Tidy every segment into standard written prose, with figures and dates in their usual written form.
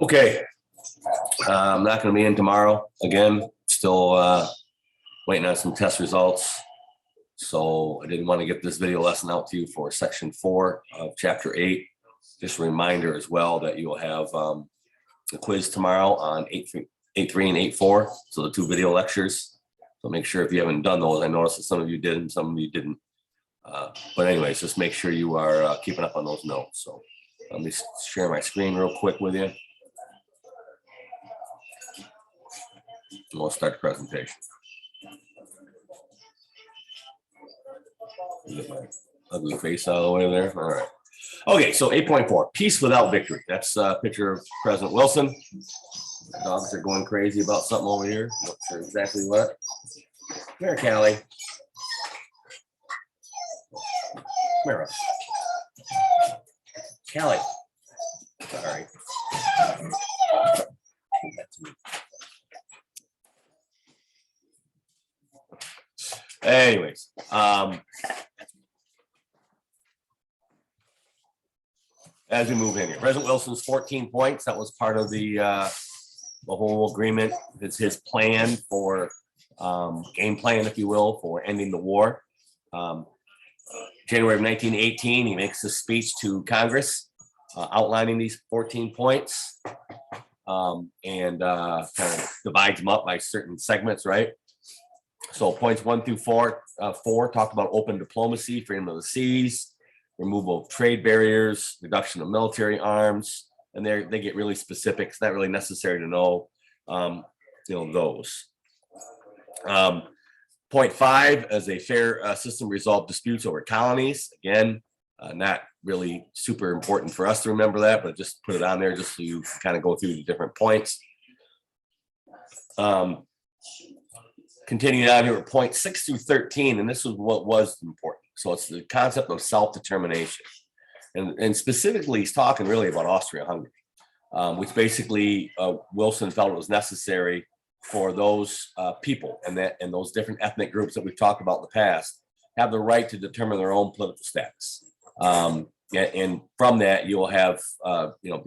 Okay, I'm not going to be in tomorrow again. Still waiting on some test results. So I didn't want to get this video lesson out to you for section 4 of chapter 8. Just a reminder as well that you'll have a quiz tomorrow on 8.3 and 8.4. So the 2 video lectures. So make sure if you haven't done those, I noticed that some of you did and some of you didn't. But anyways, just make sure you are keeping up on those notes. So let me share my screen real quick with you. And we'll start the presentation. Get my ugly face out of the way there. All right. Okay, so 8.4, peace without victory. That's a picture of President Wilson. The dogs are going crazy about something over here. Not sure exactly what. Come here, Callie. Come here. Callie. Sorry. Anyways, as we move in here, President Wilson's 14 points. That was part of the whole agreement. It's his plan for game plan, if you will, for ending the war. January of 1918, he makes a speech to Congress outlining these 14 points and kind of divides them up by certain segments, right? So points 1 through 4 talked about open diplomacy, freedom of the seas, removal of trade barriers, reduction of military arms, and they get really specific. It's not really necessary to know, those. Point 5 as a fair system resolve disputes over colonies. Again, not really super important for us to remember that, but just put it on there just so you can kind of go through the different points. Continuing on here with point 6 through 13, and this is what was important. So it's the concept of self-determination. And specifically, he's talking really about Austria-Hungary, which basically Wilson felt it was necessary for those people and those different ethnic groups that we've talked about in the past have the right to determine their own political status. And from that, you'll have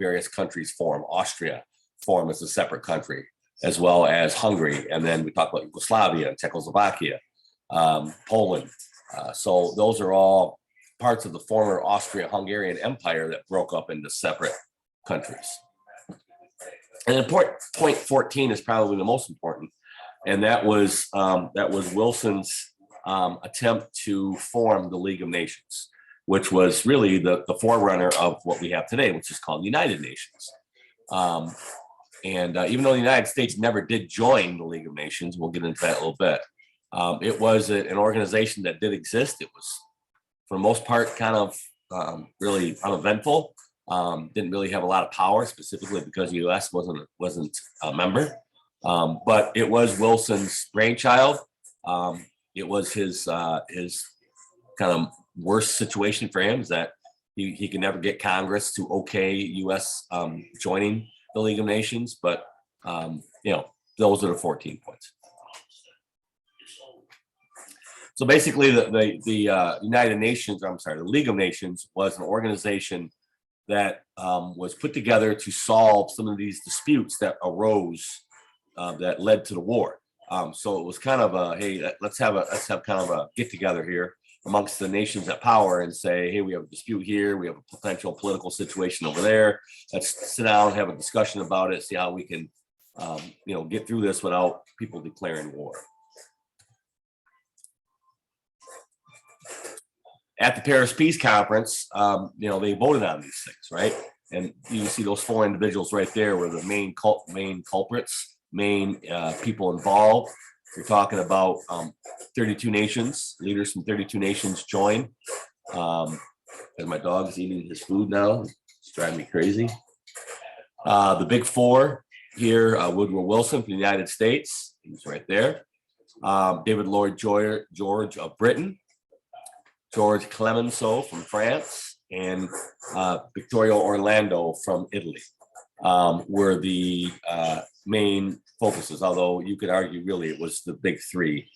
various countries form. Austria form as a separate country, as well as Hungary. And then we talk about Yugoslavia and Czechoslovakia, Poland. So those are all parts of the former Austria-Hungarian Empire that broke up into separate countries. And then point 14 is probably the most important. And that was Wilson's attempt to form the League of Nations, which was really the forerunner of what we have today, which is called the United Nations. Even though the United States never did join the League of Nations, we'll get into that a little bit. It was an organization that did exist. It was, for the most part, kind of really uneventful. Didn't really have a lot of power, specifically because the U.S. wasn't a member. But it was Wilson's brainchild. It was his kind of worst situation for him, is that he could never get Congress to okay U.S. Joining the League of Nations. But those are the 14 points. So basically, the United Nations, the League of Nations was an organization that was put together to solve some of these disputes that arose that led to the war. So it was kind of a, hey, let's have kind of a get together here amongst the nations at power and say, hey, we have a dispute here, we have a potential political situation over there. Let's sit down, have a discussion about it, see how we can, get through this without people declaring war. At the Paris Peace Conference, they voted on these things, right? And you see those 4 individuals right there were the main culprits, main people involved. We're talking about 32 nations, leaders from 32 nations joined. As my dog is eating his food now, it's driving me crazy. The big 4 here, Woodrow Wilson from the United States, he's right there. David Lloyd George of Britain. George Clemenceau from France, and Vittorio Orlando from Italy were the main focuses, although you could argue really it was the big 3.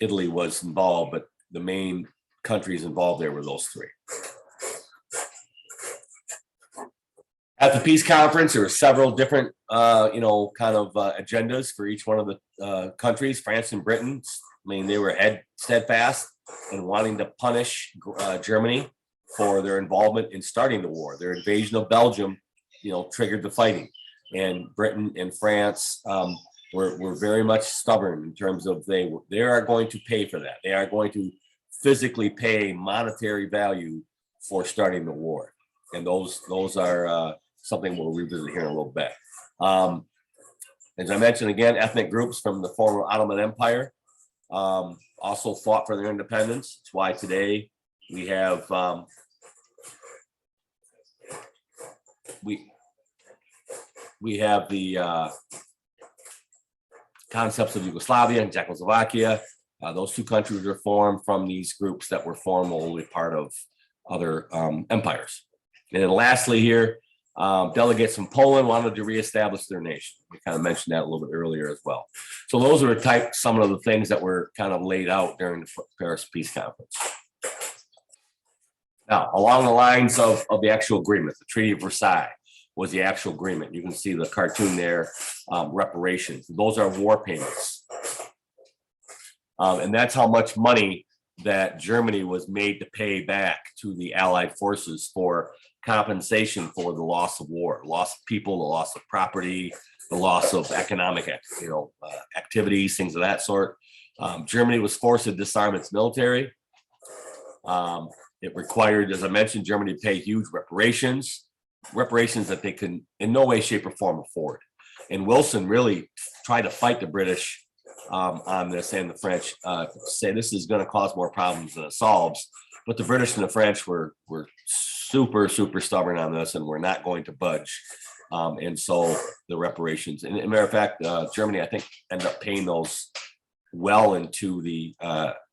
Italy was involved, but the main countries involved there were those 3. At the peace conference, there were several different, kind of agendas for each one of the countries. France and Britain, I mean, they were steadfast in wanting to punish Germany for their involvement in starting the war. Their invasion of Belgium, triggered the fighting, and Britain and France were very much stubborn in terms of they are going to pay for that. They are going to physically pay monetary value for starting the war, and those are something we'll revisit here in a little bit. As I mentioned again, ethnic groups from the former Ottoman Empire also fought for their independence. That's why today we have we have the concepts of Yugoslavia and Czechoslovakia. Those two countries were formed from these groups that were formerly part of other empires. And then lastly here, delegates from Poland wanted to reestablish their nation. We kind of mentioned that a little bit earlier as well. So those are some of the things that were kind of laid out during the Paris Peace Conference. Now, along the lines of the actual agreement, the Treaty of Versailles was the actual agreement. You can see the cartoon there, reparations. Those are war payments. And that's how much money that Germany was made to pay back to the Allied forces for compensation for the loss of war, loss of people, the loss of property, the loss of economic, activities, things of that sort. Germany was forced to disarm its military. It required, as I mentioned, Germany to pay huge reparations that they could in no way, shape, or form afford. And Wilson really tried to fight the British on this, and the French say this is going to cause more problems than it solves. But the British and the French were super stubborn on this, and we're not going to budge. And so the reparations, and as a matter of fact, Germany, I think, ended up paying those well into the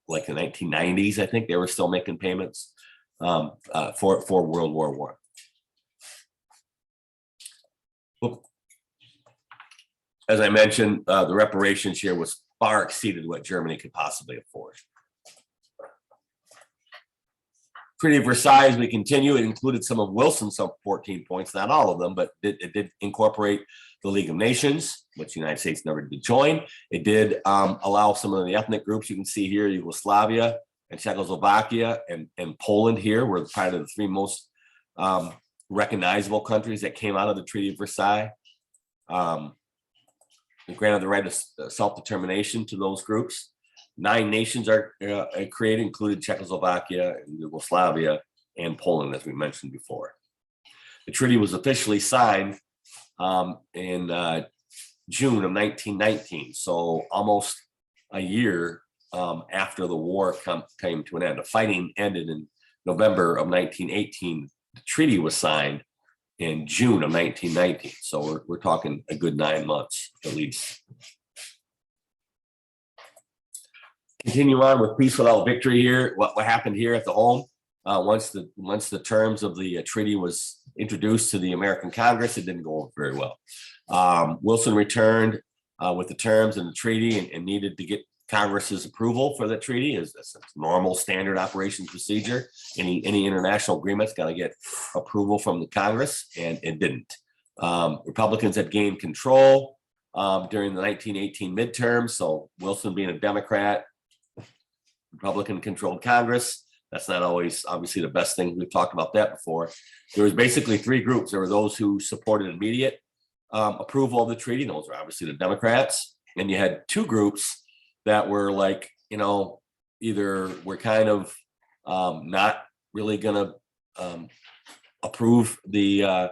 like the 1990s. I think they were still making payments for World War I. As I mentioned, the reparations here was far exceeded what Germany could possibly afford. Treaty of Versailles, as we continue, it included some of Wilson's 14 points, not all of them, but it did incorporate the League of Nations, which the United States never did join. It did allow some of the ethnic groups you can see here, Yugoslavia and Czechoslovakia and Poland here were probably the three most recognizable countries that came out of the Treaty of Versailles. It granted the right of self-determination to those groups. 9 nations are created, including Czechoslovakia and Yugoslavia and Poland, as we mentioned before. The treaty was officially signed in June of 1919, so almost a year after the war came to an end. The fighting ended in November of 1918. The treaty was signed in June of 1919, so we're talking a good 9 months at least. Continue on with peace without victory here. What happened here at the home? Once the terms of the treaty was introduced to the American Congress, it didn't go over very well. Wilson returned with the terms and the treaty and needed to get Congress's approval for the treaty. Is normal standard operations procedure. Any international agreements got to get approval from the Congress, and it didn't. Republicans had gained control during the 1918 midterms. So Wilson, being a Democrat, Republican-controlled Congress, that's not always obviously the best thing. We've talked about that before. There was basically 3 groups. There were those who supported immediate approval of the treaty. Those are obviously the Democrats. And you had 2 groups that were like, either we're kind of not really going to approve the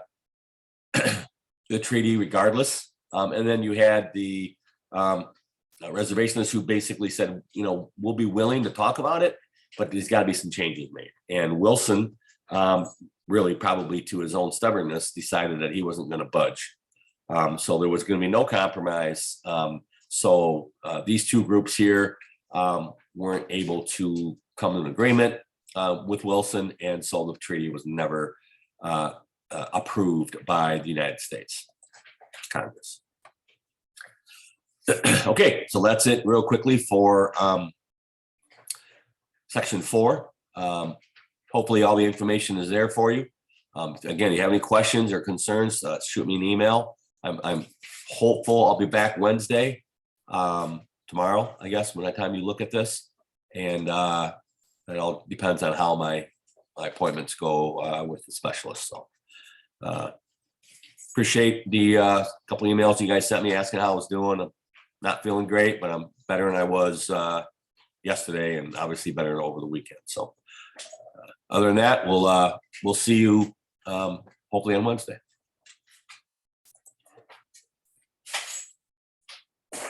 the treaty regardless. And then you had the reservationists who basically said, we'll be willing to talk about it, but there's got to be some changes made. And Wilson, really probably to his own stubbornness, decided that he wasn't going to budge. So there was going to be no compromise. So these 2 groups here weren't able to come to an agreement with Wilson, and so the treaty was never approved by the United States Congress. Okay, so that's it real quickly for section 4. Hopefully all the information is there for you. Again, you have any questions or concerns, shoot me an email. I'm hopeful I'll be back Wednesday, tomorrow, I guess, when the time you look at this. And it all depends on how my appointments go with the specialist. So appreciate the couple emails you guys sent me asking how I was doing. I'm not feeling great, but I'm better than I was yesterday, and obviously better than over the weekend. So other than that, we'll see you hopefully on Wednesday.